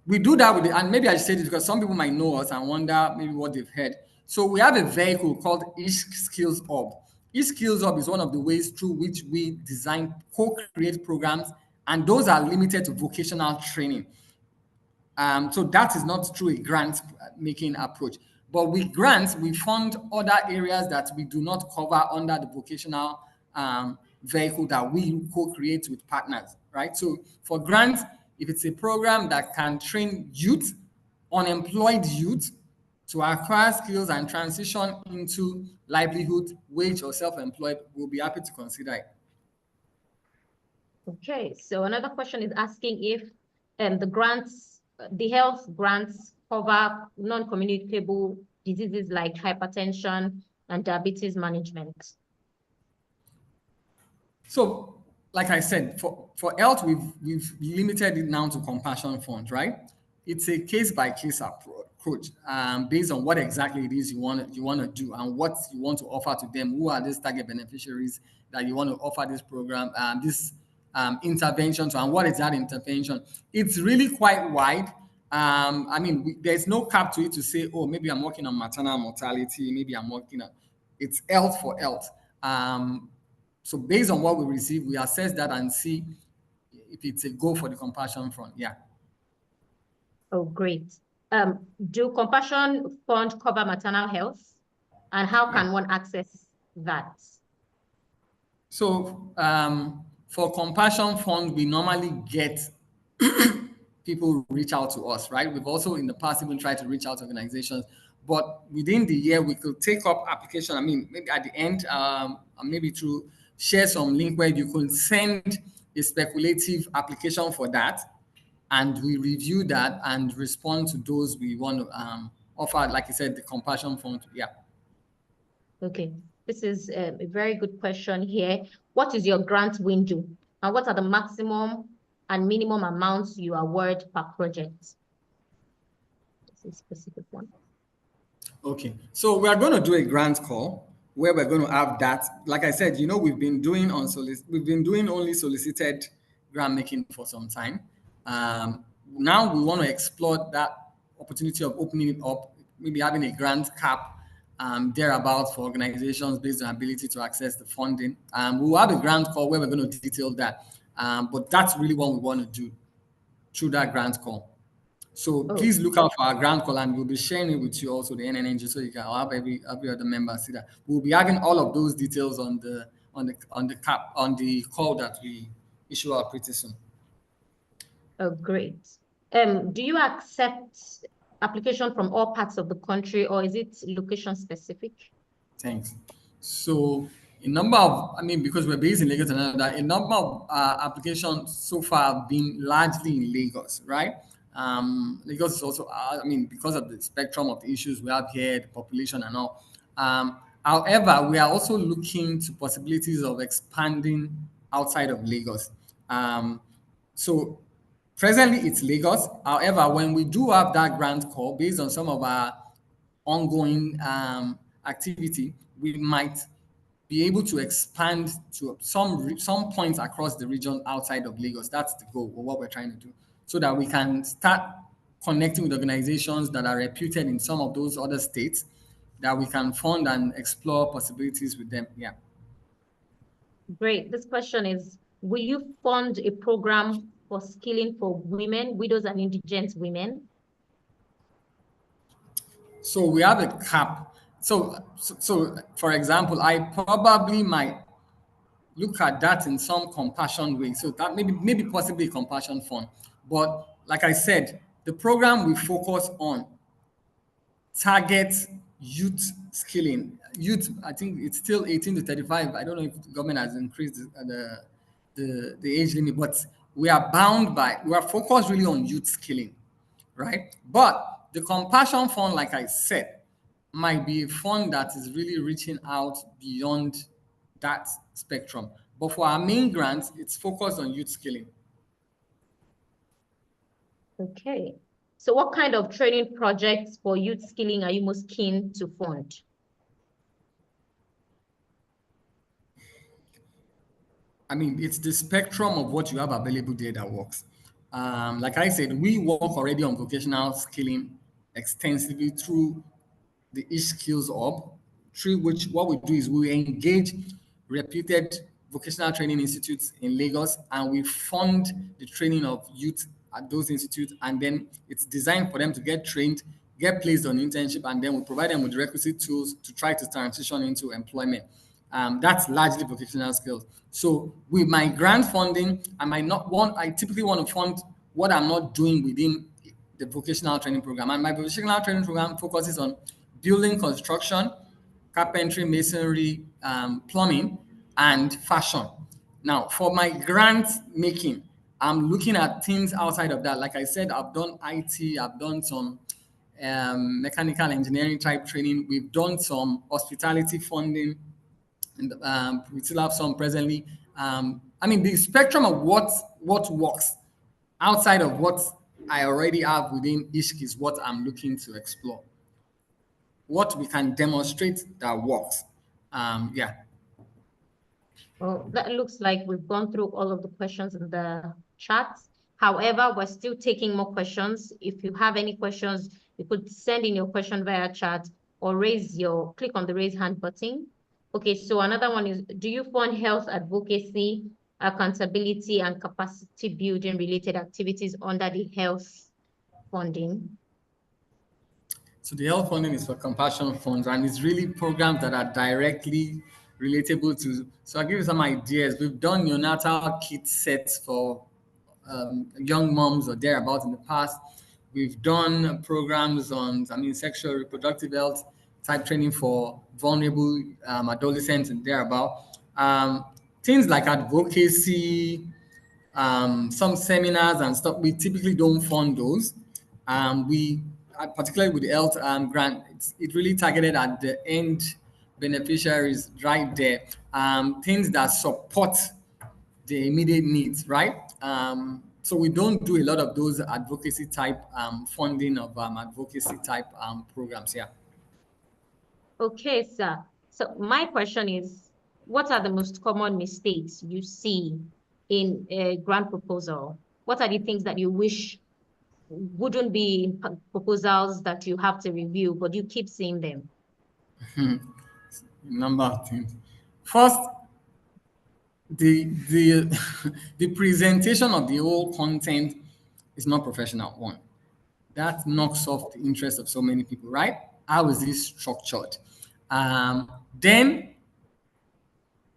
S2: we do that with it. And maybe I say this because some people might know us and wonder maybe what they've heard. So we have a vehicle called Skills Hub. Skills Hub is one of the ways through which we design co-create programs, and those are limited to vocational training. So that is not through a grant making approach. But with grants, we fund other areas that we do not cover under the vocational vehicle that we co-create with partners, right? So for grants, if it's a program that can train youth, unemployed youth, to acquire skills and transition into livelihood, wage or self-employed, we'll be happy to consider it.
S1: Okay, so another question is asking if the health grants cover non-communicable diseases like hypertension and diabetes management.
S2: So, like I said, for health, we've limited it now to compassion funds, right? It's a case-by-case approach based on what exactly it is you want to do and what you want to offer to them. Who are these target beneficiaries that you want to offer this program, this intervention to, and what is that intervention? It's really quite wide. There's no cap to it to say, oh, maybe I'm working on maternal mortality, maybe I'm working on, it's health for health. So based on what we receive, we assess that and see if it's a go for the compassion front. Yeah.
S1: Oh, great. Do compassion fund cover maternal health? And how can one access that?
S2: So for compassion fund, we normally get people reach out to us, right? We've also in the past even tried to reach out to organizations, but within the year we could take up application. Maybe at the end, maybe to share some link where you could send a speculative application for that, and we review that and respond to those we want to offer. Like I said, the compassion fund. Yeah.
S1: Okay, this is a very good question here. What is your grant window, and what are the maximum and minimum amounts you award per project? This is a specific one.
S2: Okay, so we are going to do a grant call where we're going to have that. Like I said, we've been doing only solicited grant making for some time. Now we want to explore that opportunity of opening it up, maybe having a grant cap thereabouts for organizations based on ability to access the funding. We'll have a grant call where we're going to detail that. But that's really what we want to do through that grant call. So please look out for our grant call, and we'll be sharing it with you also, the NNNG, so you can have every other member see that. We'll be having all of those details on the call that we issue out pretty soon.
S1: Oh, great. Do you accept application from all parts of the country, or is it location specific?
S2: Thanks. So a number of, because we're based in Lagos, a number of applications so far have been largely in Lagos, right? Lagos is also, because of the spectrum of issues we have here, the population and all. However, we are also looking to possibilities of expanding outside of Lagos. So presently it's Lagos. However, when we do have that grant call, based on some of our ongoing activity, we might be able to expand to some points across the region outside of Lagos. That's the goal of what we're trying to do, so that we can start connecting with organizations that are reputed in some of those other states, that we can fund and explore possibilities with them. Yeah.
S1: Great. This question is, will you fund a program for skilling for women, widows and indigent women?
S2: So we have a cap. So for example, I probably might look at that in some compassion way. So that maybe possibly a compassion fund. But like I said, the program we focus on target youth skilling. Youth, I think it's still 18 to 35. I don't know if the government has increased the age limit, but we are focused really on youth skilling, right? But the compassion fund, like I said, might be a fund that is really reaching out beyond that spectrum. But for our main grants, it's focused on youth skilling.
S1: Okay. So what kind of training projects for youth skilling are you most keen to fund?
S2: I mean, it's the spectrum of what you have available there that works. Like I said, we work already on vocational skilling extensively through the eSkills Hub, through which what we do is we engage reputed vocational training institutes in Lagos, and we fund the training of youth at those institutes, and then it's designed for them to get trained, get placed on internship, and then we provide them with the requisite tools to try to transition into employment. That's largely vocational skills. So with my grant funding, I typically want to fund what I'm not doing within the vocational training program. And my vocational training program focuses on building construction, carpentry, masonry, plumbing, and fashion. Now, for my grant making, I'm looking at things outside of that. Like I said, I've done IT, I've done some mechanical engineering type training. We've done some hospitality funding, and we still have some presently. I mean, the spectrum of what works outside of what I already have within ISK is what I'm looking to explore. What we can demonstrate that works. Yeah.
S1: Well, that looks like we've gone through all of the questions in the chat. However, we're still taking more questions. If you have any questions, you could send in your question via chat or click on the raise hand button. Okay, so another one is, do you fund health advocacy, accountability, and capacity building related activities under the health funding?
S2: So the health funding is for compassion funds, and it's really programs that are directly relatable to. So I'll give you some ideas. We've done neonatal kit sets for young moms or thereabouts in the past. We've done programs on, sexual reproductive health type training for vulnerable adolescents and thereabout. Things like advocacy, some seminars and stuff. We typically don't fund those. We particularly with the health grant, it really targeted at the end beneficiaries right there. Things that support the immediate needs, right? So we don't do a lot of those advocacy type funding of advocacy type programs. Yeah.
S1: Okay, sir. So my question is, what are the most common mistakes you see in a grant proposal? What are the things that you wish wouldn't be in proposals that you have to review, but you keep seeing them?
S2: Number of things. First, the the presentation of the whole content is not professional. One, that knocks off the interest of so many people, right? How is this structured? Then,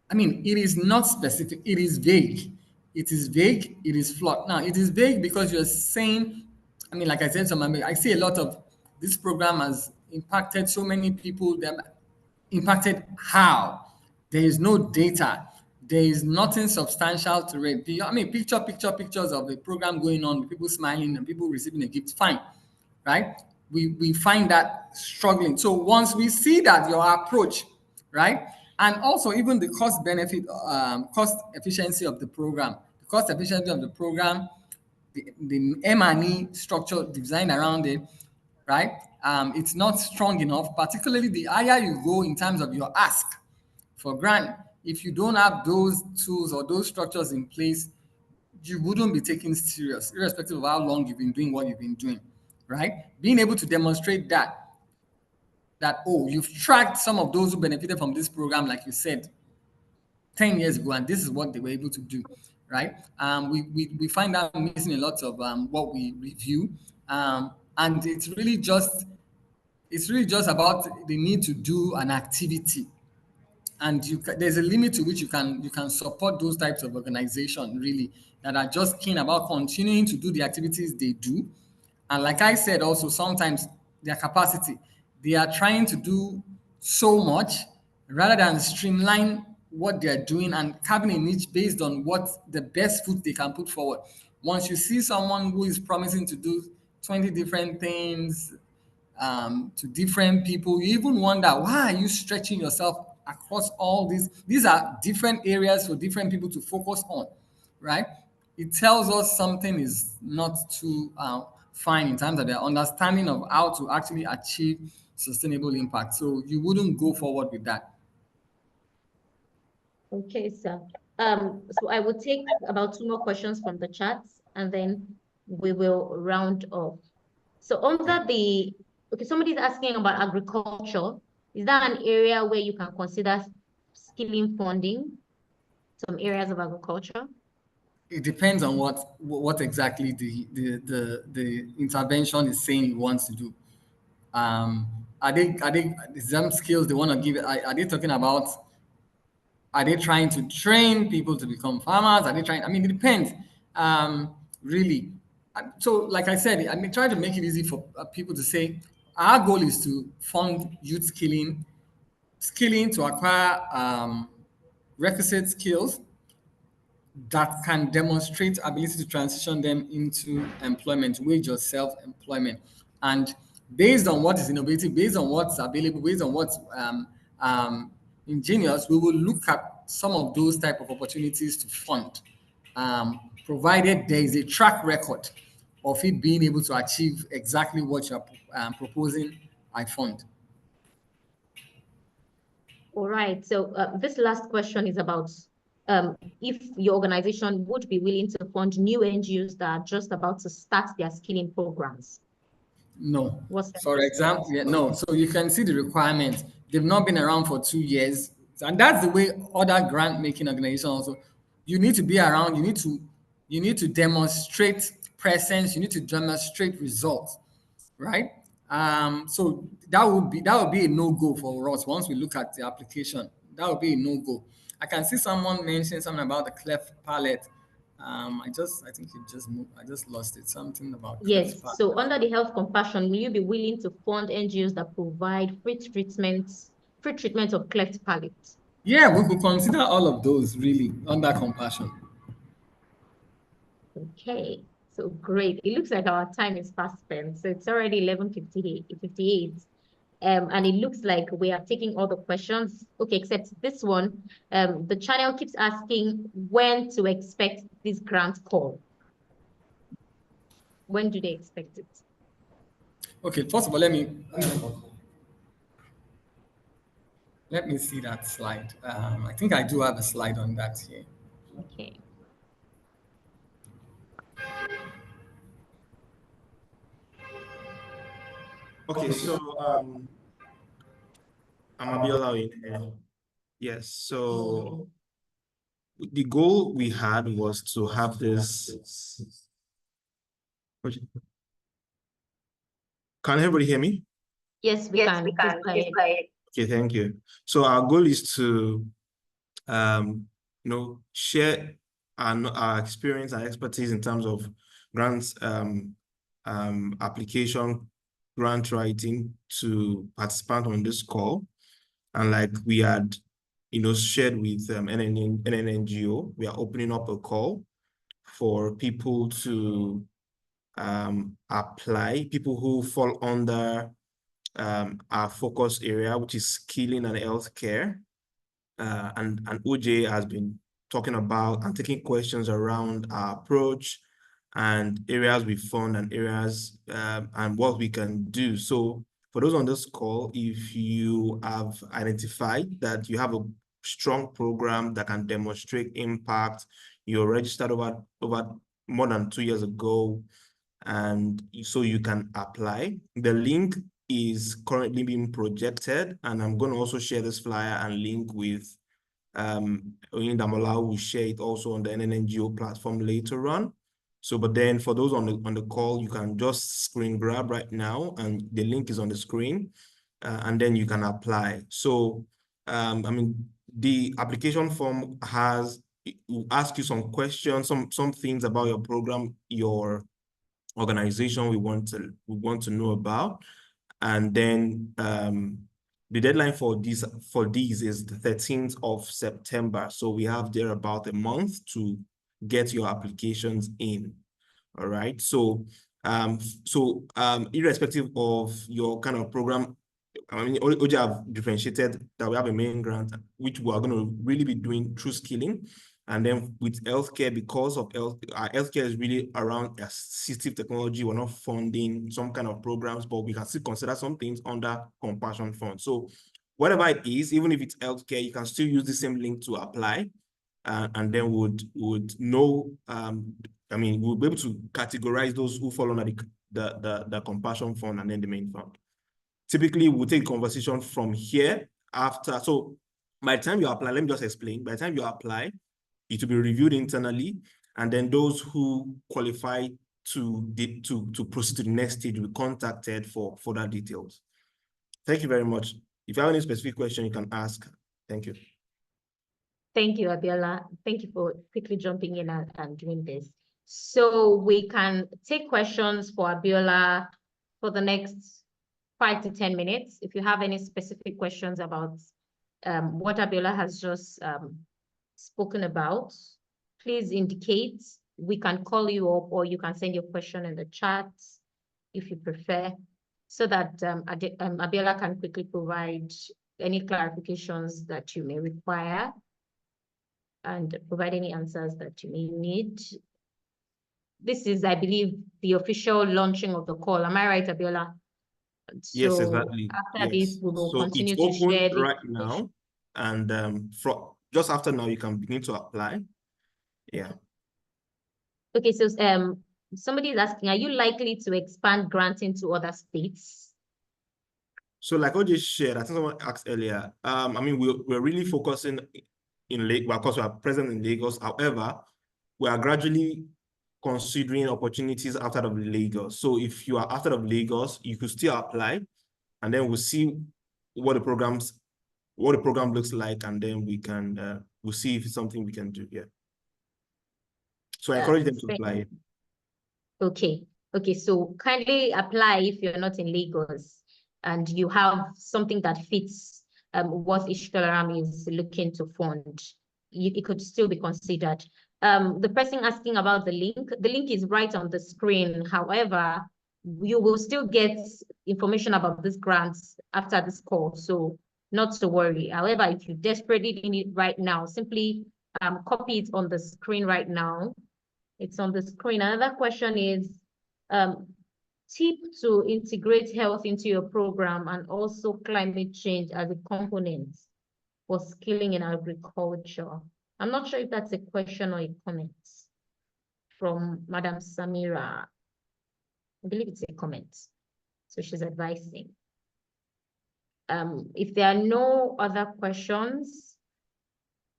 S2: it is not specific. It is vague. It is vague. It is flawed. Now, it is vague because you're saying, like I said, I see a lot of this program has impacted so many people. They're impacted how? There is no data. There is nothing substantial to read. Pictures of the program going on, people smiling and people receiving a gift. Fine, right? We find that struggling. So once we see that your approach, right, and also even the cost benefit, cost efficiency of the program, the M&E structure designed around it, right? It's not strong enough, particularly the higher you go in terms of your ask for grant. If you don't have those tools or those structures in place, you wouldn't be taken serious, irrespective of how long you've been doing what you've been doing, right? Being able to demonstrate that you've tracked some of those who benefited from this program, like you said, 10 years ago, and this is what they were able to do, right? We find that missing a lot of what we review, and it's really just about the need to do an activity, and there's a limit to which you can support those types of organizations really that are just keen about continuing to do the activities they do. And like I said, also sometimes their capacity, they are trying to do so much rather than streamline what they're doing and having a niche based on what the best foot they can put forward. Once you see someone who is promising to do 20 different things, to different people. You even wonder, why are you stretching yourself across all these? These are different areas for different people to focus on, right? It tells us something is not too fine in terms of their understanding of how to actually achieve sustainable impact. So you wouldn't go forward with that.
S1: Okay, sir. So I will take about 2 more questions from the chat, and then we will round off. So under the, okay, somebody's asking about agriculture. Is that an area where you can consider skilling funding? Some areas of agriculture?
S2: It depends on what exactly the intervention is saying it wants to do. Are they some skills they want to give? Are they talking about? Are they trying to train people to become farmers? Are they trying? I mean, it depends. Really. So, like I said, I mean, try to make it easy for people to say our goal is to fund youth skilling to acquire requisite skills that can demonstrate ability to transition them into employment, wage or self-employment. And based on what is innovative, based on what's available, based on what's ingenious, we will look at some of those type of opportunities to fund, provided there is a track record of it being able to achieve exactly what you're proposing, I fund.
S1: All right. So this last question is about if your organization would be willing to fund new NGOs that are just about to start their skilling programs.
S2: No.
S1: What's that?
S2: For example, yeah, no. So you can see the requirements. They've not been around for 2 years. And that's the way other grant making organizations also. You need to be around, you need to demonstrate presence, you need to demonstrate results, right? So that would be a no-go for us once we look at the application. That would be a no-go. I can see someone mention something about the cleft palate. I think it just moved. I just lost it. Something about cleft
S1: Yes.
S2: palate.
S1: So under the health compassion, will you be willing to fund NGOs that provide free treatment of cleft palate?
S2: Yeah, we could consider all of those really under compassion.
S1: Okay. So great. It looks like our time is fast spent. So it's already 11:58. And it looks like we are taking all the questions. Okay, except this one. The channel keeps asking when to expect this grant call. When do they expect it?
S2: Okay, first of all, let me see that slide. I think I do have a slide on that here.
S1: Okay.
S3: Okay, so I'm Abiola in here. Yes, so the goal we had was to have this. Can everybody hear me?
S1: Yes, we can. Please go ahead.
S3: Okay, thank you. So our goal is to share our experience and expertise in terms of grants application, grant writing to participants on this call. And like we had, shared with NNNGO, we are opening up a call for people to apply, people who fall under our focus area, which is skilling and healthcare. And OJ has been talking about and taking questions around our approach and areas we fund and areas and what we can do. So for those on this call, if you have identified that you have a strong program that can demonstrate impact, you're registered over more than 2 years ago, and so you can apply. The link is currently being projected, and I'm going to also share this flyer and link with Oyindamola will share it also on the NNNGO platform later on. So, but then for those on the call, you can just screen grab right now, and the link is on the screen, and then you can apply. So, I mean, the application form will ask you some questions, some things about your program, your organization we want to know about, and then the deadline for these is the 13th of September. So we have there about a month to get your applications in. All right. So Irrespective of your kind of program, I mean, OJ have differentiated that we have a main grant, which we are going to really be doing through skilling. And then with healthcare, because of our healthcare is really around assistive technology, we're not funding some kind of programs, but we can still consider some things under compassion fund. So whatever it is, even if it's healthcare, you can still use the same link to apply. And then would know, I mean, we'll be able to categorize those who fall under the compassion fund and then the main fund. Typically, we'll take conversation from here after. So by the time you apply, let me just explain. By the time you apply, it will be reviewed internally, and then those who qualify to proceed to the next stage will be contacted for further details. Thank you very much. If you have any specific question, you can ask. Thank you.
S1: Thank you, Abiola. Thank you for quickly jumping in and doing this. So we can take questions for Abiola for the next 5 to 10 minutes. If you have any specific questions about what Abiola has just spoken about, please indicate. We can call you up, or you can send your question in the chat if you prefer, so that Abiola can quickly provide any clarifications that you may require and provide any answers that you may need. This is, I believe, the official launching of the call. Am I right, Abiola?
S3: Yes,
S1: So
S3: exactly.
S1: after this, we will continue to
S3: it's open
S1: share
S3: right now, and just after now, you can begin to apply. Yeah.
S1: Okay, so somebody is asking, are you likely to expand granting to other states?
S3: So like I just shared, I think someone asked earlier, I mean, we're really focusing in Lagos. Well, of course, we are present in Lagos. However, we are gradually considering opportunities outside of Lagos. So if you are outside of Lagos, you could still apply, and then we'll see what the program looks like, and then we'll see if it's something we can do. Yeah. So I encourage them to apply.
S1: Okay. Okay. So kindly apply if you're not in Lagos and you have something that fits what Ishtoleram is looking to fund. It could still be considered. The person asking about the link is right on the screen. However, you will still get information about these grants after this call, so not to worry. However, if you desperately need it right now, simply copy it on the screen right now. It's on the screen. Another question is tip to integrate health into your program and also climate change as a component for skilling in agriculture. I'm not sure if that's a question or a comment from Madam Samira. I believe it's a comment. So she's advising. If there are no other questions,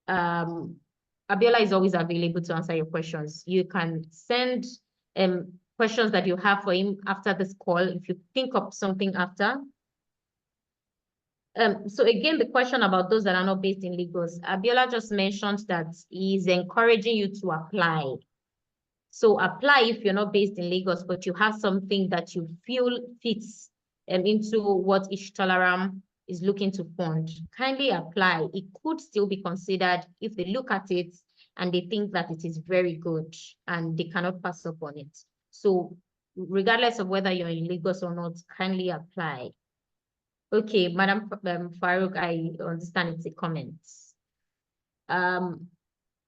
S1: Abiola is always available to answer your questions. You can send questions that you have for him after this call, if you think of something after. So again, the question about those that are not based in Lagos, Abiola just mentioned that he's encouraging you to apply. So apply if you're not based in Lagos, but you have something that you feel fits into what Ishtoleram is looking to fund. Kindly apply. It could still be considered if they look at it and they think that it is very good and they cannot pass up on it. So regardless of whether you're in Lagos or not, kindly apply. Okay, Madam Farouk, I understand it's a comment.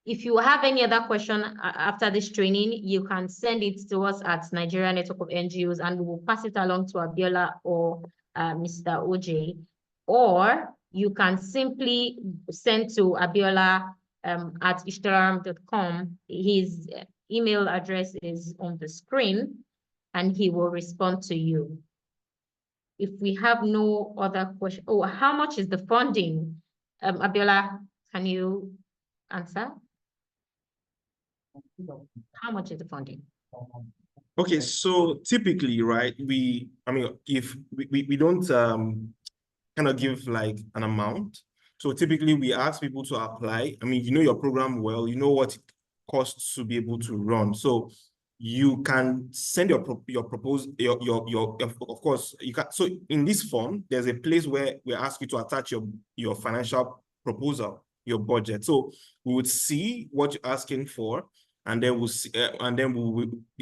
S1: If you have any other question after this training, you can send it to us at Nigeria Network of NGOs, and we will pass it along to Abiola or Mr. OJ. Or you can simply send to Abiola at ishtoleram.com. His email address is on the screen, and he will respond to you. If we have no other question, oh, how much is the funding? Abiola, can you answer? How much is the funding?
S3: Okay, so typically, right, if we don't kind of give like an amount. So typically we ask people to apply. I mean, you know your program well, you know what it costs to be able to run. So you can send your proposal, of course, you can. So in this form, there's a place where we ask you to attach your financial proposal, your budget. So we would see what you're asking for, and then we'll see, and then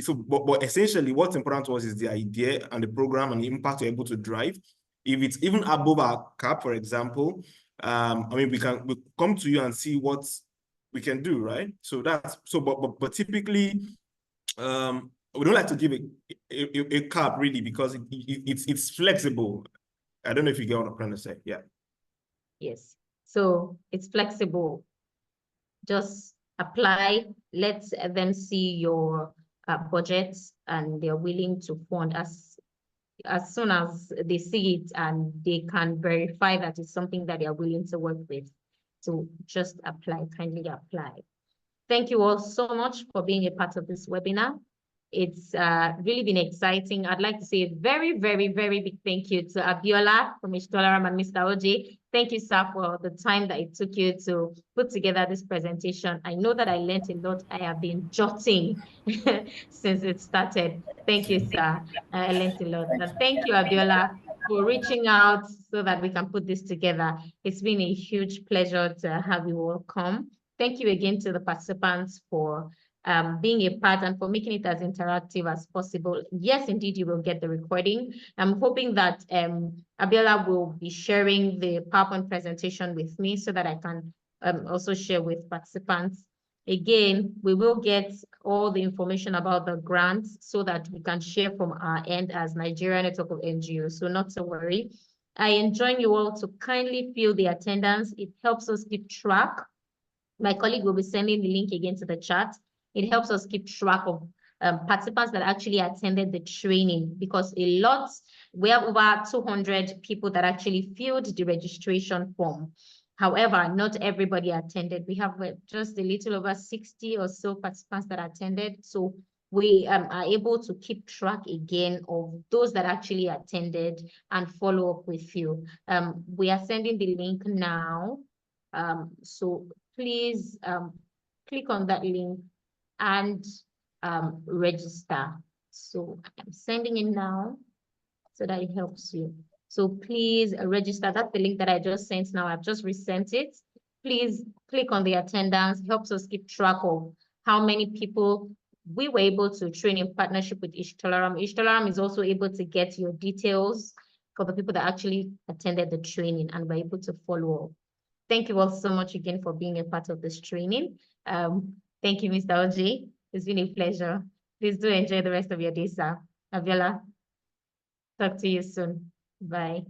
S3: so but essentially what's important to us is the idea and the program and the impact we're able to drive. If it's even above our cap, for example, I mean, we come to you and see what we can do, right? So that's so, but typically, we don't like to give a cap really, because it's flexible. I don't know if you get what I'm trying to say. Yeah.
S1: Yes. So it's flexible. Just apply. Let them see your budget, and they're willing to fund as soon as they see it and they can verify that it's something that they are willing to work with. So just apply, kindly apply. Thank you all so much for being a part of this webinar. It's really been exciting. I'd like to say a very, very, very big thank you to Abiola from Ishtolaram and Mr. OJ. Thank you, sir, for the time that it took you to put together this presentation. I know that I learned a lot. I have been jotting since it started. Thank you, sir. I learned a lot. And thank you, Abiola, for reaching out so that we can put this together. It's been a huge pleasure to have you all come. Thank you again to the participants for being a part and for making it as interactive as possible. Yes, indeed, you will get the recording. I'm hoping that Abiola will be sharing the PowerPoint presentation with me so that I can also share with participants. Again, we will get all the information about the grants so that we can share from our end as Nigeria Network of NGOs, so not to worry. I enjoin you all to kindly fill the attendance. It helps us keep track. My colleague will be sending the link again to the chat. It helps us keep track of participants that actually attended the training, because we have over 200 people that actually filled the registration form. However, not everybody attended. We have just a little over 60 or so participants that attended. So we are able to keep track again of those that actually attended and follow up with you. We are sending the link now. So please click on that link and register. So I'm sending it now so that it helps you. So please register. That's the link that I just sent now. I've just resent it. Please click on the attendance. It helps us keep track of how many people we were able to train in partnership with Ishtolaram. Ishtolaram is also able to get your details for the people that actually attended the training and were able to follow up. Thank you all so much again for being a part of this training. Thank you, Mr. OJ. It's been a pleasure. Please do enjoy the rest of your day, sir. Abiola, talk to you soon. Bye.